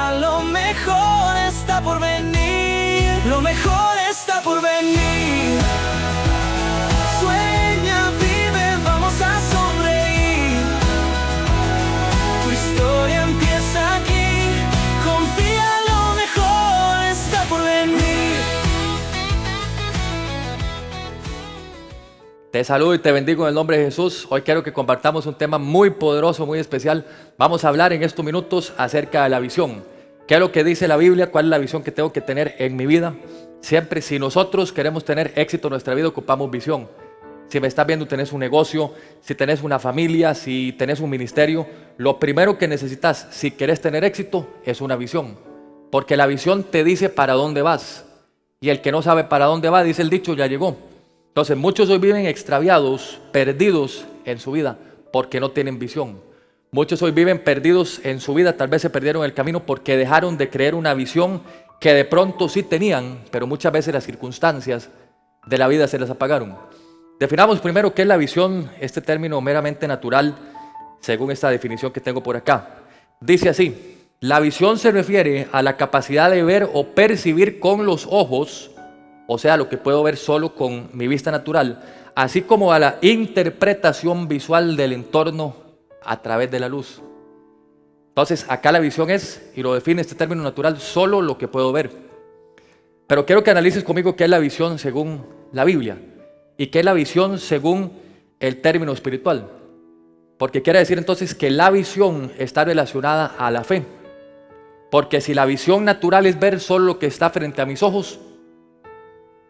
Confía, lo mejor está por venir. Lo mejor está por venir. Sueña, vive, vamos a sonreír. Tu historia empieza aquí. Confía, lo mejor está por venir. Te saludo y te bendigo en el nombre de Jesús. Hoy quiero que compartamos un tema muy poderoso, muy especial. Vamos a hablar en estos minutos acerca de la visión. ¿Qué es lo que dice la Biblia? ¿Cuál es la visión que tengo que tener en mi vida? Siempre, si nosotros queremos tener éxito en nuestra vida, ocupamos visión. Si me estás viendo, tenés un negocio, si tenés una familia, si tenés un ministerio, lo primero que necesitas, si querés tener éxito, es una visión. Porque la visión te dice para dónde vas. Y el que no sabe para dónde va, dice el dicho, ya llegó. Entonces muchos hoy viven extraviados, perdidos en su vida, porque no tienen visión. Muchos hoy viven perdidos en su vida, tal vez se perdieron el camino porque dejaron de creer una visión que de pronto sí tenían, pero muchas veces las circunstancias de la vida se les apagaron. Definamos primero qué es la visión, este término meramente natural, según esta definición que tengo por acá. Dice así: la visión se refiere a la capacidad de ver o percibir con los ojos, o sea, lo que puedo ver solo con mi vista natural, así como a la interpretación visual del entorno a través de la luz. Entonces, acá la visión es, y lo define este término natural, solo lo que puedo ver. Pero quiero que analices conmigo qué es la visión según la Biblia y qué es la visión según el término espiritual. Porque quiere decir entonces que la visión está relacionada a la fe. Porque si la visión natural es ver solo lo que está frente a mis ojos,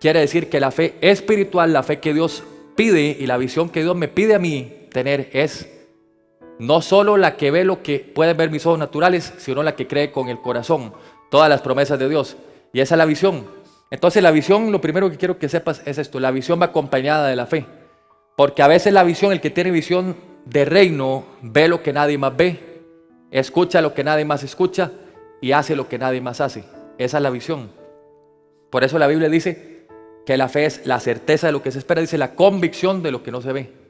quiere decir que la fe espiritual, la fe que Dios pide y la visión que Dios me pide a mí tener es no solo la que ve lo que pueden ver mis ojos naturales, sino la que cree con el corazón todas las promesas de Dios. Y esa es la visión. Entonces la visión, lo primero que quiero que sepas es esto: la visión va acompañada de la fe. Porque a veces la visión, el que tiene visión de reino, ve lo que nadie más ve, escucha lo que nadie más escucha y hace lo que nadie más hace. Esa es la visión. Por eso la Biblia dice que la fe es la certeza de lo que se espera, dice la convicción de lo que no se ve.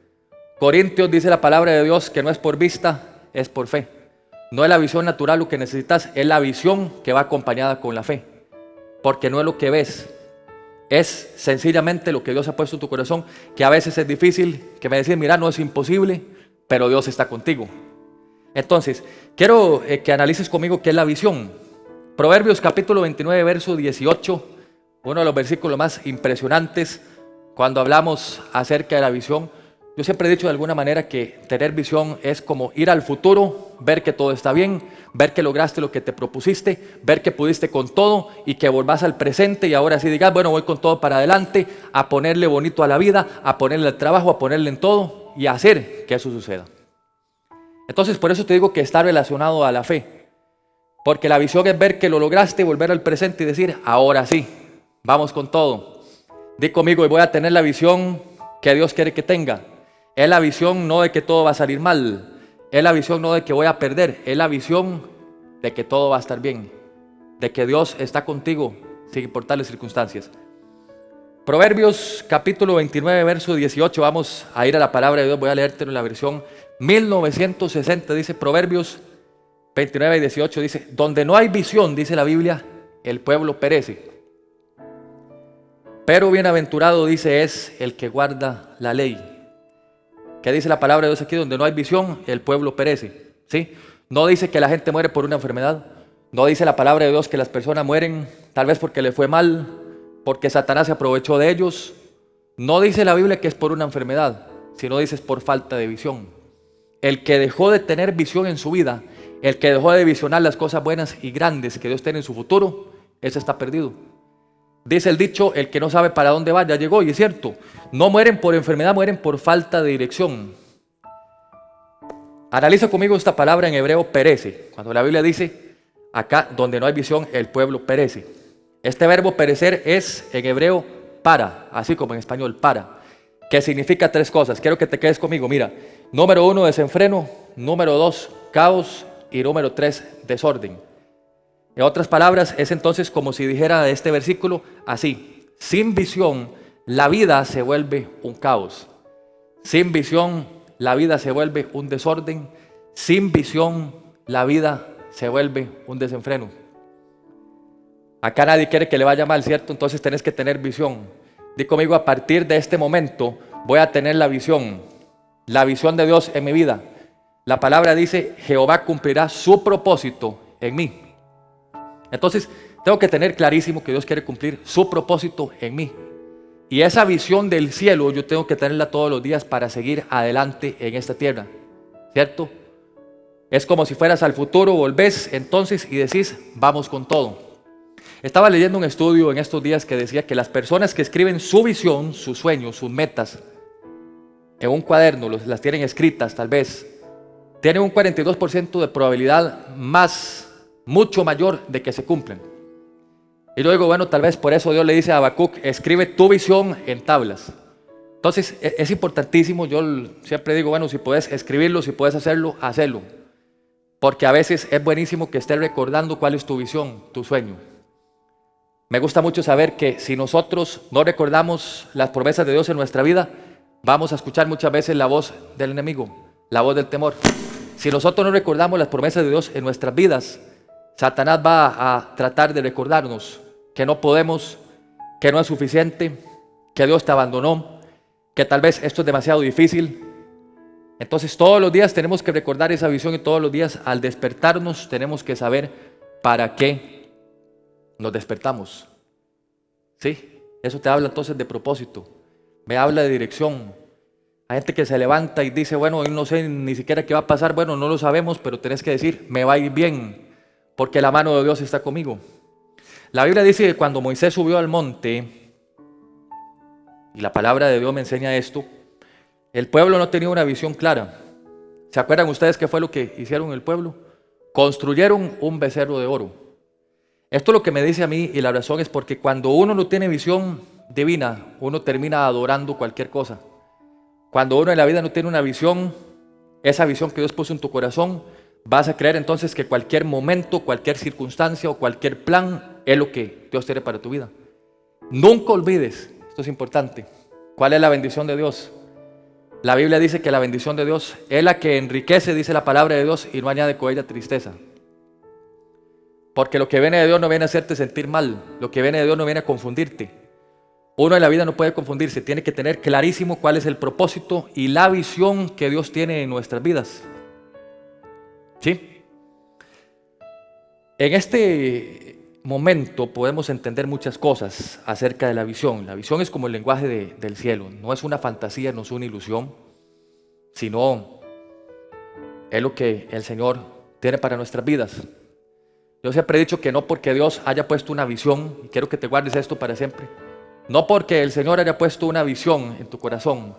Corintios dice la palabra de Dios que no es por vista, es por fe. No es la visión natural lo que necesitas, es la visión que va acompañada con la fe. Porque no es lo que ves, es sencillamente lo que Dios ha puesto en tu corazón, que a veces es difícil, que me decís, mira, no es imposible, pero Dios está contigo. Entonces, quiero que analices conmigo qué es la visión. Proverbios capítulo 29, verso 18, uno de los versículos más impresionantes cuando hablamos acerca de la visión. Yo siempre he dicho de alguna manera que tener visión es como ir al futuro, ver que todo está bien, ver que lograste lo que te propusiste, ver que pudiste con todo y que volvás al presente y ahora sí digas, bueno, voy con todo para adelante, a ponerle bonito a la vida, a ponerle al trabajo, a ponerle en todo y a hacer que eso suceda. Entonces por eso te digo que está relacionado a la fe, porque la visión es ver que lo lograste, volver al presente y decir, ahora sí, vamos con todo. Di conmigo, y voy a tener la visión que Dios quiere que tenga. Es la visión no de que todo va a salir mal, es la visión no de que voy a perder, es la visión de que todo va a estar bien, de que Dios está contigo sin importar las circunstancias. Proverbios capítulo 29, verso 18, vamos a ir a la palabra de Dios, voy a leértelo en la versión 1960, dice Proverbios 29 y 18, dice, donde no hay visión, dice la Biblia, el pueblo perece. Pero bienaventurado, dice, es el que guarda la ley. ¿Qué dice la palabra de Dios aquí? Donde no hay visión, el pueblo perece. ¿Sí? No dice que la gente muere por una enfermedad. No dice la palabra de Dios que las personas mueren tal vez porque le fue mal, porque Satanás se aprovechó de ellos. No dice la Biblia que es por una enfermedad, sino dice es por falta de visión. El que dejó de tener visión en su vida, el que dejó de visionar las cosas buenas y grandes que Dios tiene en su futuro, ese está perdido. Dice el dicho, el que no sabe para dónde va, ya llegó, y es cierto. No mueren por enfermedad, mueren por falta de dirección. Analiza conmigo esta palabra en hebreo, perece. Cuando la Biblia dice, acá donde no hay visión, el pueblo perece. Este verbo perecer es en hebreo para, así como en español para, que significa tres cosas. Quiero que te quedes conmigo, mira. Número 1, desenfreno. Número 2, caos. Y número 3, desorden. En otras palabras, es entonces como si dijera de este versículo así: sin visión, la vida se vuelve un caos. Sin visión, la vida se vuelve un desorden. Sin visión, la vida se vuelve un desenfreno. Acá nadie quiere que le vaya mal, ¿cierto? Entonces tenés que tener visión. Di conmigo, a partir de este momento voy a tener la visión de Dios en mi vida. La palabra dice, Jehová cumplirá su propósito en mí. Entonces tengo que tener clarísimo que Dios quiere cumplir su propósito en mí. Y esa visión del cielo yo tengo que tenerla todos los días para seguir adelante en esta tierra, ¿cierto? Es como si fueras al futuro, volvés entonces y decís, vamos con todo. Estaba leyendo un estudio en estos días que decía que las personas que escriben su visión, sus sueños, sus metas, en un cuaderno, las tienen escritas tal vez, tienen un 42% de probabilidad mucho mayor de que se cumplan. Y luego, bueno, tal vez por eso Dios le dice a Habacuc, escribe tu visión en tablas. Entonces es importantísimo, yo siempre digo, bueno, si puedes escribirlo, si puedes hacerlo, hazlo. Porque a veces es buenísimo que estés recordando cuál es tu visión, tu sueño. Me gusta mucho saber que si nosotros no recordamos las promesas de Dios en nuestra vida, vamos a escuchar muchas veces la voz del enemigo, la voz del temor. Si nosotros no recordamos las promesas de Dios en nuestras vidas, Satanás va a tratar de recordarnos que no podemos, que no es suficiente, que Dios te abandonó, que tal vez esto es demasiado difícil. Entonces todos los días tenemos que recordar esa visión y todos los días al despertarnos tenemos que saber para qué nos despertamos. ¿Sí? Eso te habla entonces de propósito, me habla de dirección. Hay gente que se levanta y dice, bueno, hoy no sé ni siquiera qué va a pasar. Bueno, no lo sabemos, pero tenés que decir, me va a ir bien, porque la mano de Dios está conmigo. La Biblia dice que cuando Moisés subió al monte, y la palabra de Dios me enseña esto, el pueblo no tenía una visión clara. ¿Se acuerdan ustedes qué fue lo que hicieron el pueblo? Construyeron un becerro de oro. Esto es lo que me dice a mí, y la razón es porque cuando uno no tiene visión divina, uno termina adorando cualquier cosa. Cuando uno en la vida no tiene una visión, esa visión que Dios puso en tu corazón, vas a creer entonces que cualquier momento, cualquier circunstancia o cualquier plan es lo que Dios tiene para tu vida. Nunca olvides, esto es importante, ¿cuál es la bendición de Dios? La Biblia dice que la bendición de Dios es la que enriquece, dice la palabra de Dios, y no añade con ella tristeza. Porque lo que viene de Dios no viene a hacerte sentir mal, lo que viene de Dios no viene a confundirte. Uno en la vida no puede confundirse, tiene que tener clarísimo cuál es el propósito y la visión que Dios tiene en nuestras vidas. ¿Sí? En este momento podemos entender muchas cosas acerca de la visión. La visión es como el lenguaje del cielo, no es una fantasía, no es una ilusión, sino es lo que el Señor tiene para nuestras vidas. Yo siempre he dicho que no porque Dios haya puesto una visión, y quiero que te guardes esto para siempre, no porque el Señor haya puesto una visión en tu corazón,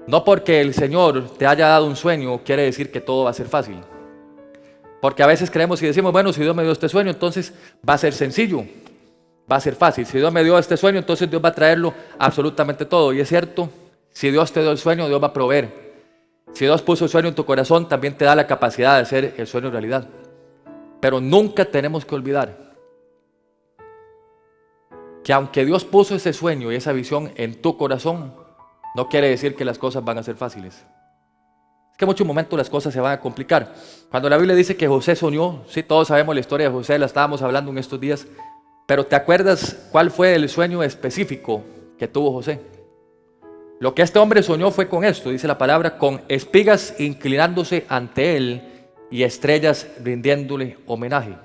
no porque el Señor te haya dado un sueño, quiere decir que todo va a ser fácil. Porque a veces creemos y decimos, bueno, si Dios me dio este sueño, entonces va a ser sencillo, va a ser fácil. Si Dios me dio este sueño, entonces Dios va a traerlo absolutamente todo. Y es cierto, si Dios te dio el sueño, Dios va a proveer. Si Dios puso el sueño en tu corazón, también te da la capacidad de hacer el sueño realidad. Pero nunca tenemos que olvidar que aunque Dios puso ese sueño y esa visión en tu corazón, no quiere decir que las cosas van a ser fáciles. Es que en muchos momentos las cosas se van a complicar. Cuando la Biblia dice que José soñó, sí, todos sabemos la historia de José, la estábamos hablando en estos días, pero ¿te acuerdas cuál fue el sueño específico que tuvo José? Lo que este hombre soñó fue con esto, dice la palabra, con espigas inclinándose ante él y estrellas rindiéndole homenaje.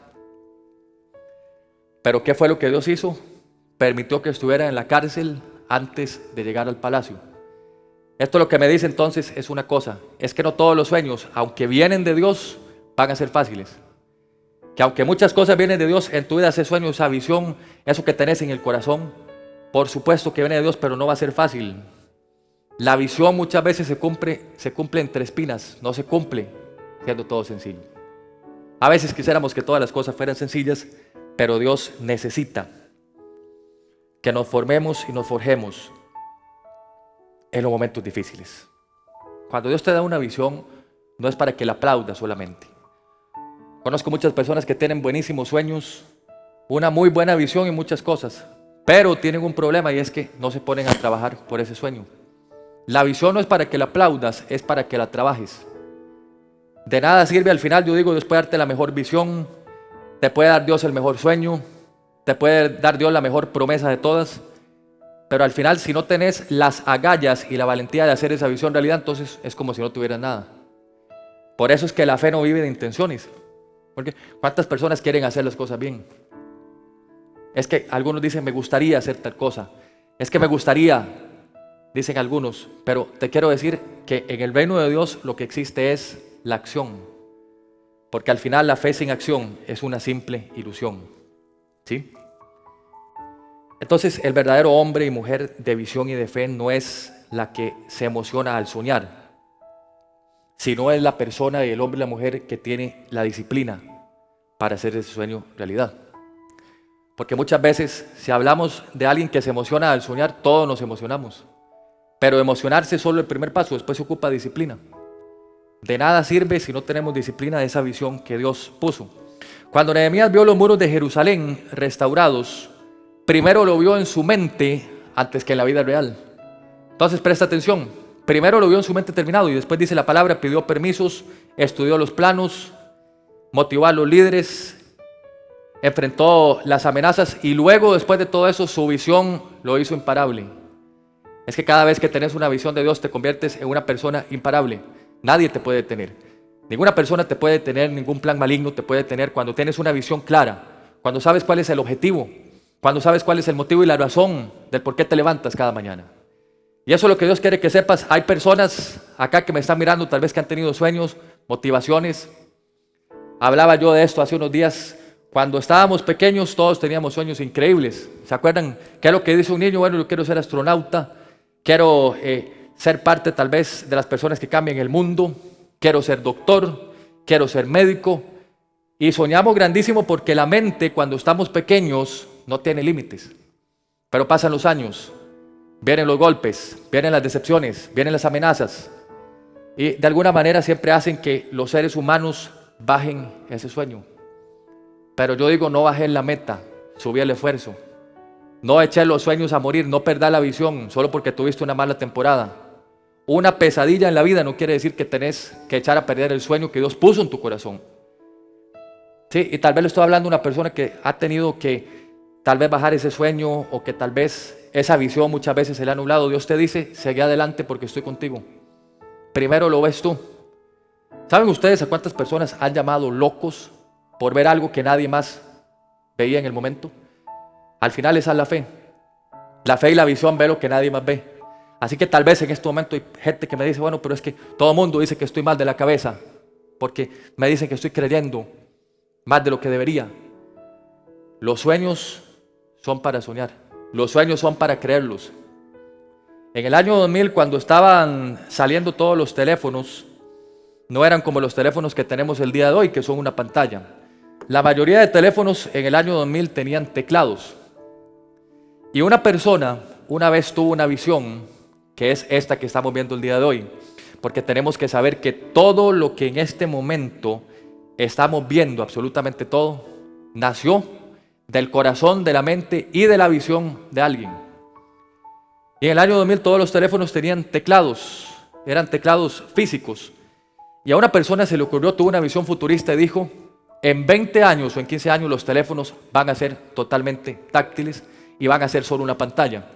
Pero ¿qué fue lo que Dios hizo? Permitió que estuviera en la cárcel antes de llegar al palacio. Esto lo que me dice entonces es una cosa, es que no todos los sueños, aunque vienen de Dios, van a ser fáciles. Que aunque muchas cosas vienen de Dios en tu vida, ese sueño, esa visión, eso que tenés en el corazón, por supuesto que viene de Dios, pero no va a ser fácil. La visión muchas veces se cumple entre espinas, no se cumple siendo todo sencillo. A veces quisiéramos que todas las cosas fueran sencillas, pero Dios necesita que nos formemos y nos forjemos en los momentos difíciles. Cuando Dios te da una visión, no es para que la aplaudas solamente. Conozco muchas personas que tienen buenísimos sueños, una muy buena visión y muchas cosas, pero tienen un problema y es que no se ponen a trabajar por ese sueño. La visión no es para que la aplaudas, es para que la trabajes. De nada sirve al final, yo digo, Dios puede darte la mejor visión, te puede dar Dios el mejor sueño, te puede dar Dios la mejor promesa de todas, pero al final si no tenés las agallas y la valentía de hacer esa visión realidad, entonces es como si no tuvieras nada. Por eso es que la fe no vive de intenciones, porque ¿cuántas personas quieren hacer las cosas bien? Es que algunos dicen, me gustaría hacer tal cosa, es que me gustaría, dicen algunos, pero te quiero decir que en el reino de Dios lo que existe es la acción, porque al final la fe sin acción es una simple ilusión, ¿sí? Entonces el verdadero hombre y mujer de visión y de fe no es la que se emociona al soñar, sino es la persona y el hombre y la mujer que tiene la disciplina para hacer ese sueño realidad. Porque muchas veces si hablamos de alguien que se emociona al soñar, todos nos emocionamos, pero emocionarse es solo el primer paso, después se ocupa disciplina. De nada sirve si no tenemos disciplina de esa visión que Dios puso. Cuando Nehemías vio los muros de Jerusalén restaurados, primero lo vio en su mente antes que en la vida real. Entonces presta atención, primero lo vio en su mente terminado y después dice la palabra, pidió permisos, estudió los planos, motivó a los líderes, enfrentó las amenazas y luego después de todo eso su visión lo hizo imparable. Es que cada vez que tenés una visión de Dios te conviertes en una persona imparable. Nadie te puede detener. Ninguna persona te puede detener, ningún plan maligno te puede detener cuando tienes una visión clara, cuando sabes cuál es el objetivo, cuando sabes cuál es el motivo y la razón del por qué te levantas cada mañana. Y eso es lo que Dios quiere que sepas. Hay personas acá que me están mirando, tal vez que han tenido sueños, motivaciones. Hablaba yo de esto hace unos días. Cuando estábamos pequeños todos teníamos sueños increíbles. ¿Se acuerdan qué es lo que dice un niño? Bueno, yo quiero ser astronauta, quiero ser parte tal vez de las personas que cambien el mundo, quiero ser doctor, quiero ser médico. Y soñamos grandísimo porque la mente cuando estamos pequeños no tiene límites. Pero pasan los años, vienen los golpes, vienen las decepciones, vienen las amenazas. Y de alguna manera siempre hacen que los seres humanos bajen ese sueño. Pero yo digo, no bajé la meta, subí el esfuerzo. No eché los sueños a morir, no perdá la visión solo porque tuviste una mala temporada. Una pesadilla en la vida no quiere decir que tenés que echar a perder el sueño que Dios puso en tu corazón. Sí, y tal vez le estoy hablando a una persona que ha tenido que tal vez bajar ese sueño o que tal vez esa visión muchas veces se le ha nublado. Dios te dice, sigue adelante porque estoy contigo. Primero lo ves tú. ¿Saben ustedes a cuántas personas han llamado locos por ver algo que nadie más veía en el momento? Al final esa es la fe. La fe y la visión ve lo que nadie más ve. Así que tal vez en este momento hay gente que me dice, bueno, pero es que todo el mundo dice que estoy mal de la cabeza, porque me dicen que estoy creyendo más de lo que debería. Los sueños son para soñar. Los sueños son para creerlos. En el año 2000, cuando estaban saliendo todos los teléfonos, no eran como los teléfonos que tenemos el día de hoy, que son una pantalla. La mayoría de teléfonos en el año 2000 tenían teclados. Y una persona una vez tuvo una visión, que es esta que estamos viendo el día de hoy. Porque tenemos que saber que todo lo que en este momento estamos viendo, absolutamente todo, nació del corazón, de la mente y de la visión de alguien. Y en el año 2000 todos los teléfonos tenían teclados, eran teclados físicos. Y a una persona se le ocurrió, tuvo una visión futurista y dijo, en 20 años o en 15 años los teléfonos van a ser totalmente táctiles y van a ser solo una pantalla.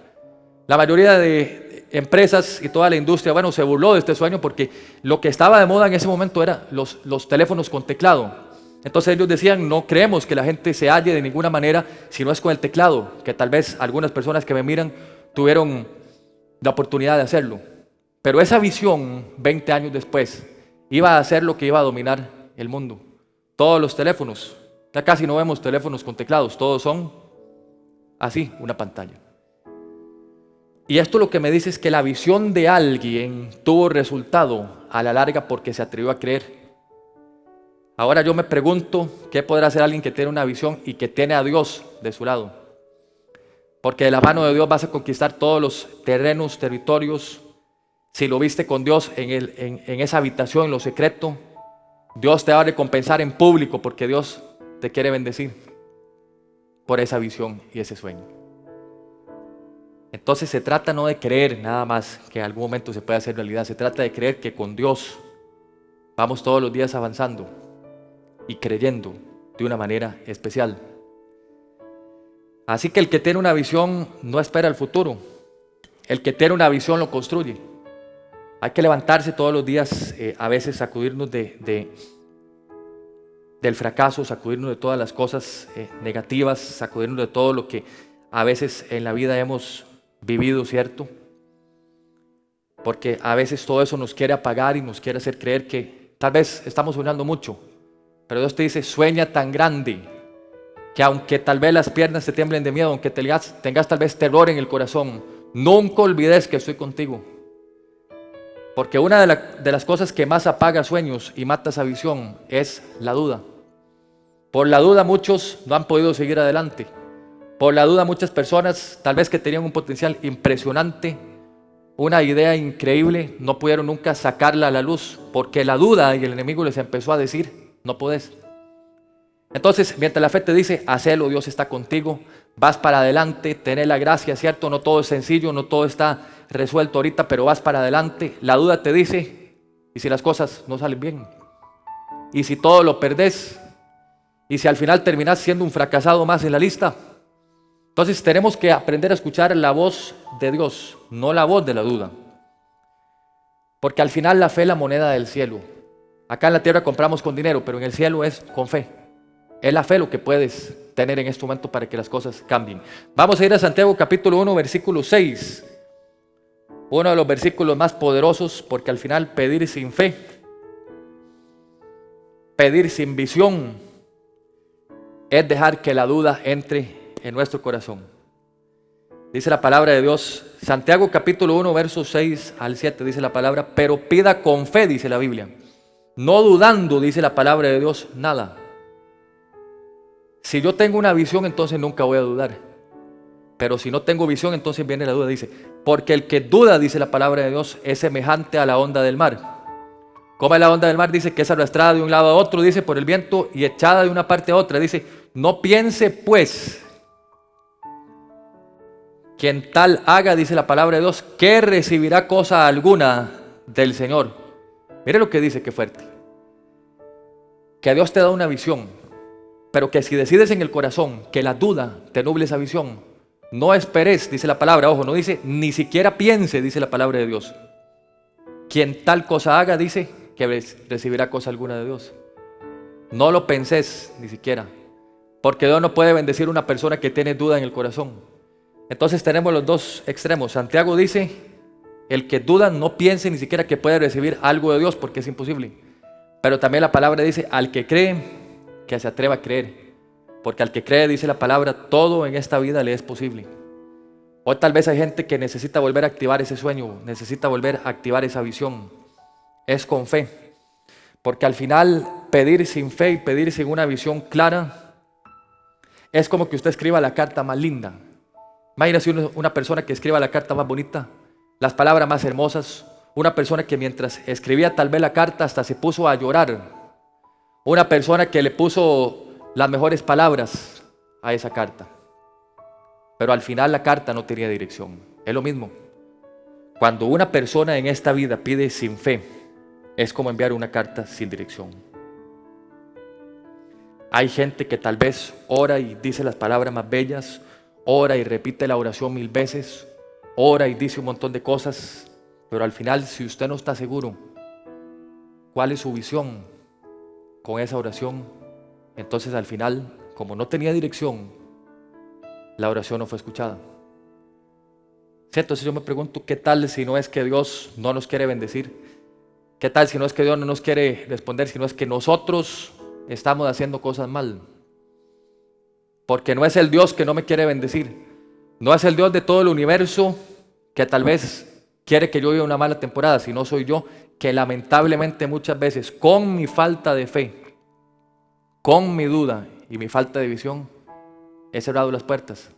La mayoría de empresas y toda la industria, bueno, se burló de este sueño porque lo que estaba de moda en ese momento eran los teléfonos con teclado. Entonces ellos decían, no creemos que la gente se halle de ninguna manera si no es con el teclado, que tal vez algunas personas que me miran tuvieron la oportunidad de hacerlo. Pero esa visión, 20 años después, iba a ser lo que iba a dominar el mundo. Todos los teléfonos, ya casi no vemos teléfonos con teclados, todos son así, una pantalla. Y esto lo que me dice es que la visión de alguien tuvo resultado a la larga porque se atrevió a creer. Ahora yo me pregunto, ¿qué podrá hacer alguien que tiene una visión y que tiene a Dios de su lado? Porque de la mano de Dios vas a conquistar todos los terrenos, territorios. Si lo viste con Dios en esa habitación, en lo secreto, Dios te va a recompensar en público porque Dios te quiere bendecir por esa visión y ese sueño. Entonces se trata no de creer nada más que en algún momento se puede hacer realidad, se trata de creer que con Dios vamos todos los días avanzando y creyendo de una manera especial. Así que el que tiene una visión no espera el futuro. El que tiene una visión lo construye. Hay que levantarse todos los días, a veces sacudirnos del fracaso, sacudirnos de todas las cosas negativas, sacudirnos de todo lo que a veces en la vida hemos vivido, ¿cierto? Porque a veces todo eso nos quiere apagar y nos quiere hacer creer que tal vez estamos soñando mucho. Pero Dios te dice, sueña tan grande que aunque tal vez las piernas te tiemblen de miedo, aunque tengas tal vez terror en el corazón, nunca olvides que estoy contigo. Porque una de las cosas que más apaga sueños y mata esa visión es la duda. Por la duda muchos no han podido seguir adelante. Por la duda muchas personas, tal vez que tenían un potencial impresionante, una idea increíble, no pudieron nunca sacarla a la luz. Porque la duda y el enemigo les empezó a decir, no podés. Entonces, mientras la fe te dice, hacelo, Dios está contigo, vas para adelante, tenés la gracia, ¿cierto? No todo es sencillo, no todo está resuelto ahorita, pero vas para adelante. La duda te dice, ¿y si las cosas no salen bien? ¿Y si todo lo perdés? ¿Y si al final terminás siendo un fracasado más en la lista? Entonces tenemos que aprender a escuchar la voz de Dios, no la voz de la duda. Porque al final la fe es la moneda del cielo. Acá en la tierra compramos con dinero, pero en el cielo es con fe. Es la fe lo que puedes tener en este momento para que las cosas cambien. Vamos a ir a Santiago capítulo 1, versículo 6. Uno de los versículos más poderosos, porque al final pedir sin fe, pedir sin visión, es dejar que la duda entre en nuestro corazón. Dice la palabra de Dios, Santiago capítulo 1, versos 6 al 7, dice la palabra, pero pida con fe, dice la Biblia, no dudando, dice la palabra de Dios, nada. Si yo tengo una visión, entonces nunca voy a dudar. Pero si no tengo visión, entonces viene la duda, dice, porque el que duda, dice la palabra de Dios, es semejante a la onda del mar. ¿Cómo es la onda del mar? Dice que es arrastrada de un lado a otro, dice, por el viento y echada de una parte a otra. Dice, no piense pues, quien tal haga, dice la palabra de Dios, que recibirá cosa alguna del Señor. Mire lo que dice, qué fuerte. Que Dios te da una visión, pero que si decides en el corazón que la duda te nuble esa visión, no esperes, dice la palabra, ojo, no dice, ni siquiera piense, dice la palabra de Dios. Quien tal cosa haga, dice, que recibirá cosa alguna de Dios. No lo penses ni siquiera, porque Dios no puede bendecir a una persona que tiene duda en el corazón. Entonces tenemos los dos extremos. Santiago dice, el que duda no piense ni siquiera que puede recibir algo de Dios, porque es imposible. Pero también la palabra dice, al que cree, que se atreva a creer. Porque al que cree, dice la palabra, todo en esta vida le es posible. Hoy tal vez hay gente que necesita volver a activar ese sueño, necesita volver a activar esa visión. Es con fe. Porque al final pedir sin fe y pedir sin una visión clara es como que usted escriba la carta más linda. Imagínese una persona que escriba la carta más bonita, las palabras más hermosas, una persona que mientras escribía tal vez la carta hasta se puso a llorar, una persona que le puso las mejores palabras a esa carta, pero al final la carta no tenía dirección. Es lo mismo. Cuando una persona en esta vida pide sin fe, es como enviar una carta sin dirección. Hay gente que tal vez ora y dice las palabras más bellas, ora y repite la oración 1000 veces, ora y dice un montón de cosas, pero al final, si usted no está seguro cuál es su visión con esa oración, entonces al final, como no tenía dirección, la oración no fue escuchada. ¿Sí? Entonces yo me pregunto, ¿qué tal si no es que Dios no nos quiere bendecir? ¿Qué tal si no es que Dios no nos quiere responder, si no es que nosotros estamos haciendo cosas mal? Porque no es el Dios que no me quiere bendecir, no es el Dios de todo el universo que tal vez quiere que yo viva una mala temporada, sino soy yo que lamentablemente muchas veces con mi falta de fe, con mi duda y mi falta de visión, he cerrado las puertas.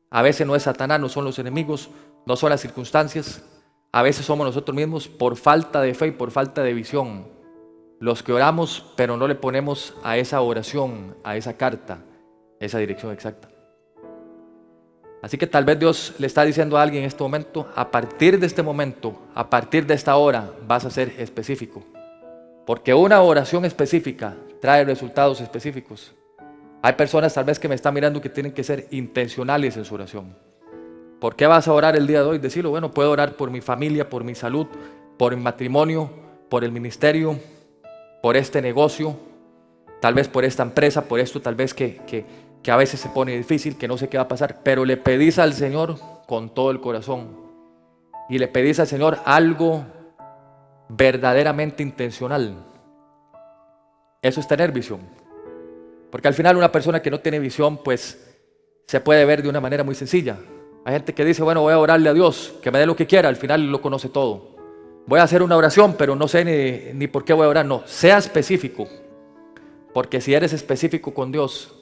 A veces no es Satanás, no son los enemigos, no son las circunstancias, a veces somos nosotros mismos por falta de fe y por falta de visión, los que oramos pero no le ponemos a esa oración, a esa carta, esa dirección exacta. Así que tal vez Dios le está diciendo a alguien en este momento, a partir de este momento, a partir de esta hora, vas a ser específico. Porque una oración específica trae resultados específicos. Hay personas tal vez que me están mirando que tienen que ser intencionales en su oración. ¿Por qué vas a orar el día de hoy? Decirlo, bueno, puedo orar por mi familia, por mi salud, por mi matrimonio, por el ministerio, por este negocio, tal vez por esta empresa, por esto tal vez que a veces se pone difícil, que no sé qué va a pasar, pero le pedís al Señor con todo el corazón y le pedís al Señor algo verdaderamente intencional. Eso es tener visión. Porque al final una persona que no tiene visión, pues se puede ver de una manera muy sencilla. Hay gente que dice, bueno, voy a orarle a Dios, que me dé lo que quiera, al final lo conoce todo. Voy a hacer una oración, pero no sé ni por qué voy a orar. No, sea específico. Porque si eres específico con Dios,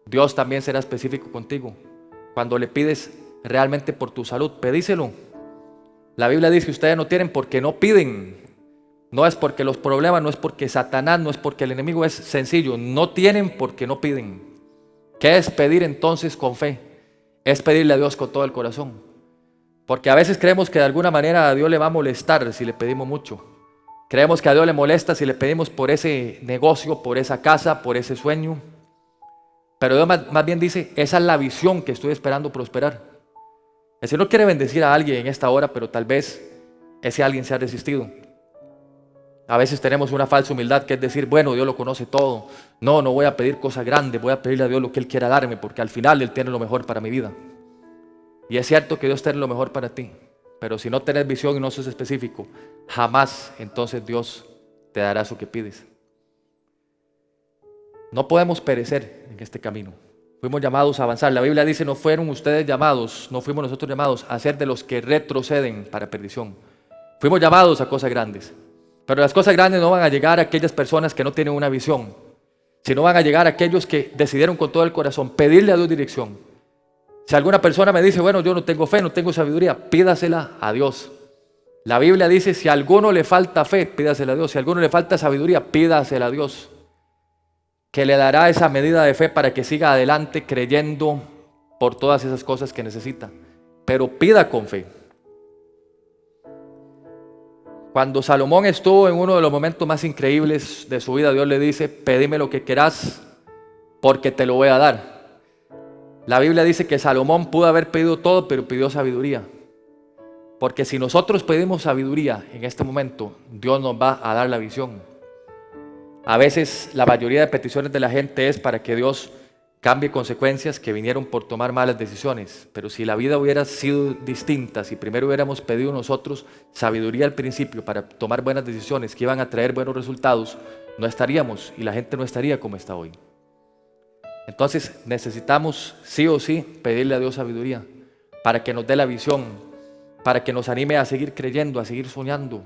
Dios también será específico contigo. Cuando le pides realmente por tu salud, pedíselo. La Biblia dice que ustedes no tienen porque no piden. No es porque los problemas, no es porque Satanás, no es porque el enemigo, es sencillo. No tienen porque no piden. ¿Qué es pedir entonces con fe? Es pedirle a Dios con todo el corazón. Porque a veces creemos que de alguna manera a Dios le va a molestar si le pedimos mucho. Creemos que a Dios le molesta si le pedimos por ese negocio, por esa casa, por ese sueño. Pero Dios más bien dice, esa es la visión que estoy esperando prosperar. El Señor quiere bendecir a alguien en esta hora, pero tal vez ese alguien se ha resistido. A veces tenemos una falsa humildad que es decir, bueno, Dios lo conoce todo. No voy a pedir cosas grandes, voy a pedirle a Dios lo que Él quiera darme, porque al final Él tiene lo mejor para mi vida. Y es cierto que Dios tiene lo mejor para ti, pero si no tenés visión y no sos específico, jamás entonces Dios te dará eso que pides. No podemos perecer en este camino. Fuimos llamados a avanzar. La Biblia dice, no fueron ustedes llamados, no fuimos nosotros llamados a ser de los que retroceden para perdición. Fuimos llamados a cosas grandes. Pero las cosas grandes no van a llegar a aquellas personas que no tienen una visión, sino van a llegar a aquellos que decidieron con todo el corazón pedirle a Dios dirección. Si alguna persona me dice, bueno, yo no tengo fe, no tengo sabiduría, pídasela a Dios. La Biblia dice, si a alguno le falta fe, pídasela a Dios. Si a alguno le falta sabiduría, pídasela a Dios, que le dará esa medida de fe para que siga adelante creyendo por todas esas cosas que necesita. Pero pida con fe. Cuando Salomón estuvo en uno de los momentos más increíbles de su vida, Dios le dice, pedime lo que quieras porque te lo voy a dar. La Biblia dice que Salomón pudo haber pedido todo, pero pidió sabiduría. Porque si nosotros pedimos sabiduría en este momento, Dios nos va a dar la visión. A veces la mayoría de peticiones de la gente es para que Dios cambie consecuencias que vinieron por tomar malas decisiones. Pero si la vida hubiera sido distinta, si primero hubiéramos pedido nosotros sabiduría al principio para tomar buenas decisiones que iban a traer buenos resultados, no estaríamos y la gente no estaría como está hoy. Entonces necesitamos sí o sí pedirle a Dios sabiduría para que nos dé la visión, para que nos anime a seguir creyendo, a seguir soñando.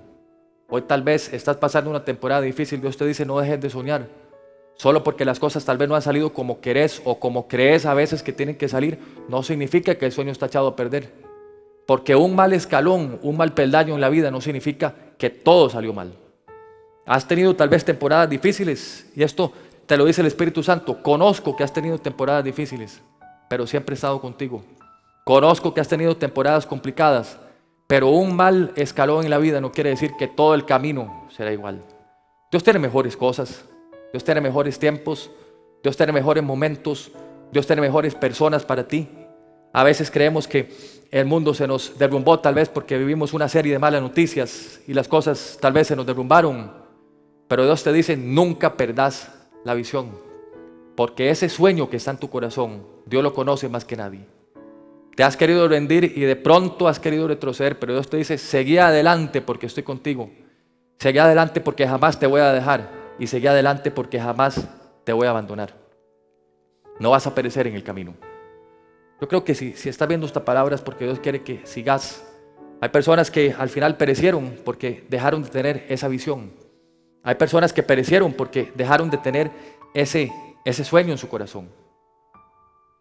Hoy tal vez estás pasando una temporada difícil, Dios te dice no dejes de soñar. Solo porque las cosas tal vez no han salido como querés o como crees a veces que tienen que salir, no significa que el sueño está echado a perder. Porque un mal escalón, un mal peldaño en la vida no significa que todo salió mal. Has tenido tal vez temporadas difíciles y esto te lo dice el Espíritu Santo. Conozco que has tenido temporadas difíciles, pero siempre he estado contigo. Conozco que has tenido temporadas complicadas, pero un mal escalón en la vida no quiere decir que todo el camino será igual. Dios tiene mejores cosas. Dios tiene mejores tiempos, Dios tiene mejores momentos, Dios tiene mejores personas para ti. A veces creemos que el mundo se nos derrumbó tal vez porque vivimos una serie de malas noticias y las cosas tal vez se nos derrumbaron. Pero Dios te dice, nunca perdás la visión, porque ese sueño que está en tu corazón, Dios lo conoce más que nadie. Te has querido rendir y de pronto has querido retroceder, pero Dios te dice, seguí adelante porque estoy contigo. Seguí adelante porque jamás te voy a dejar. Y seguí adelante porque jamás te voy a abandonar. No vas a perecer en el camino. Yo creo que si estás viendo esta palabra es porque Dios quiere que sigas. Hay personas que al final perecieron porque dejaron de tener esa visión. Hay personas que perecieron porque dejaron de tener ese sueño en su corazón.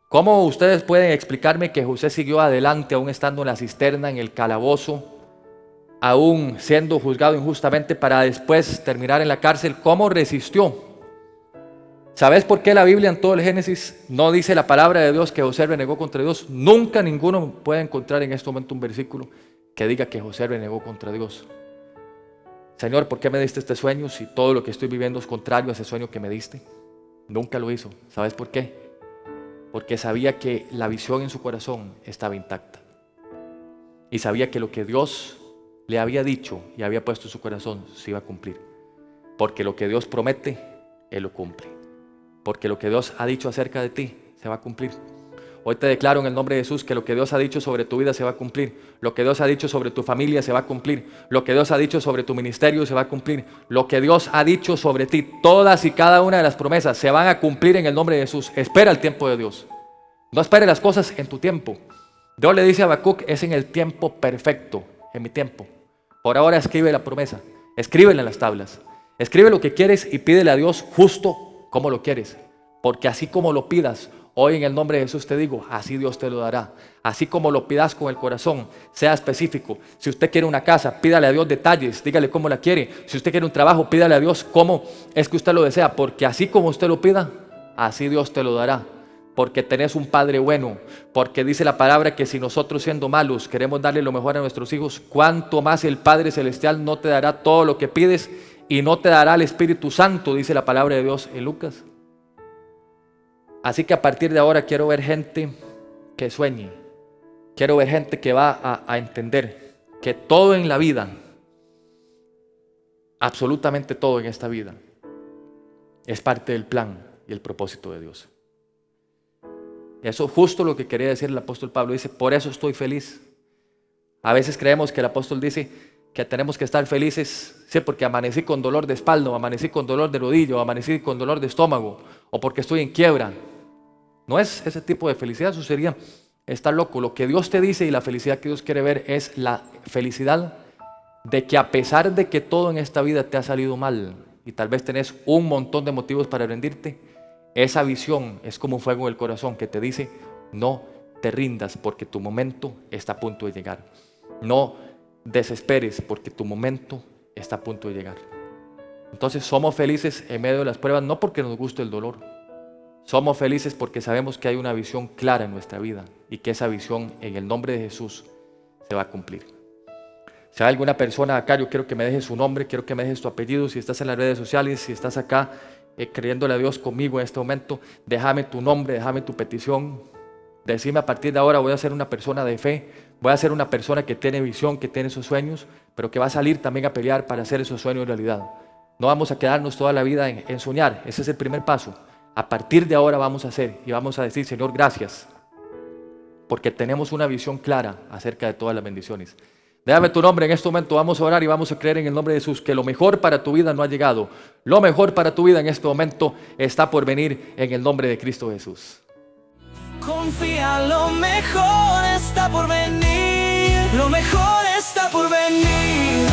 ¿Cómo ustedes pueden explicarme que José siguió adelante aún estando en la cisterna, en el calabozo, aún siendo juzgado injustamente para después terminar en la cárcel? ¿Cómo resistió? ¿Sabes por qué la Biblia en todo el Génesis no dice la palabra de Dios que José renegó contra Dios? Nunca ninguno puede encontrar en este momento un versículo que diga que José renegó contra Dios. Señor, ¿por qué me diste este sueño si todo lo que estoy viviendo es contrario a ese sueño que me diste? Nunca lo hizo. ¿Sabes por qué? Porque sabía que la visión en su corazón estaba intacta. Y sabía que lo que Dios le había dicho y había puesto en su corazón se iba a cumplir. Porque lo que Dios promete, Él lo cumple. Porque lo que Dios ha dicho acerca de ti se va a cumplir. Hoy te declaro en el nombre de Jesús que lo que Dios ha dicho sobre tu vida se va a cumplir. Lo que Dios ha dicho sobre tu familia se va a cumplir. Lo que Dios ha dicho sobre tu ministerio se va a cumplir. Lo que Dios ha dicho sobre ti, todas y cada una de las promesas se van a cumplir en el nombre de Jesús. Espera el tiempo de Dios. No espere las cosas en tu tiempo. Dios le dice a Habacuc, es en el tiempo perfecto, en mi tiempo. Por ahora escribe la promesa, escríbela en las tablas. Escribe lo que quieres y pídele a Dios justo como lo quieres. Porque así como lo pidas, hoy en el nombre de Jesús te digo, así Dios te lo dará. Así como lo pidas con el corazón, sea específico. Si usted quiere una casa, pídale a Dios detalles, dígale cómo la quiere. Si usted quiere un trabajo, pídale a Dios cómo es que usted lo desea. Porque así como usted lo pida, así Dios te lo dará. Porque tenés un Padre bueno, porque dice la palabra que si nosotros siendo malos queremos darle lo mejor a nuestros hijos, cuánto más el Padre Celestial no te dará todo lo que pides y no te dará el Espíritu Santo, dice la palabra de Dios en Lucas. Así que a partir de ahora quiero ver gente que sueñe, quiero ver gente que va a entender que todo en la vida, absolutamente todo en esta vida, es parte del plan y el propósito de Dios. Eso es justo lo que quería decir el apóstol Pablo. Dice, por eso estoy feliz. A veces creemos que el apóstol dice que tenemos que estar felices, sí, porque amanecí con dolor de espalda, o amanecí con dolor de rodillo, o amanecí con dolor de estómago, o porque estoy en quiebra. No es ese tipo de felicidad, eso sería estar loco. Lo que Dios te dice y la felicidad que Dios quiere ver es la felicidad de que a pesar de que todo en esta vida te ha salido mal, y tal vez tenés un montón de motivos para rendirte, esa visión es como un fuego en el corazón que te dice, no te rindas porque tu momento está a punto de llegar. No desesperes porque tu momento está a punto de llegar. Entonces somos felices en medio de las pruebas, no porque nos guste el dolor. Somos felices porque sabemos que hay una visión clara en nuestra vida y que esa visión en el nombre de Jesús se va a cumplir. Si hay alguna persona acá, yo quiero que me dejes su nombre, quiero que me dejes tu apellido, si estás en las redes sociales, si estás acá creyéndole a Dios conmigo en este momento, déjame tu nombre, déjame tu petición. Decime a partir de ahora voy a ser una persona de fe, voy a ser una persona que tiene visión, que tiene esos sueños, pero que va a salir también a pelear para hacer esos sueños realidad. No vamos a quedarnos toda la vida en soñar, ese es el primer paso. A partir de ahora vamos a hacer y vamos a decir, Señor, gracias, porque tenemos una visión clara acerca de todas las bendiciones. Déjame tu nombre en este momento, vamos a orar y vamos a creer en el nombre de Jesús que lo mejor para tu vida no ha llegado. Lo mejor para tu vida en este momento está por venir en el nombre de Cristo Jesús. Confía, lo mejor está por venir. Lo mejor está por venir.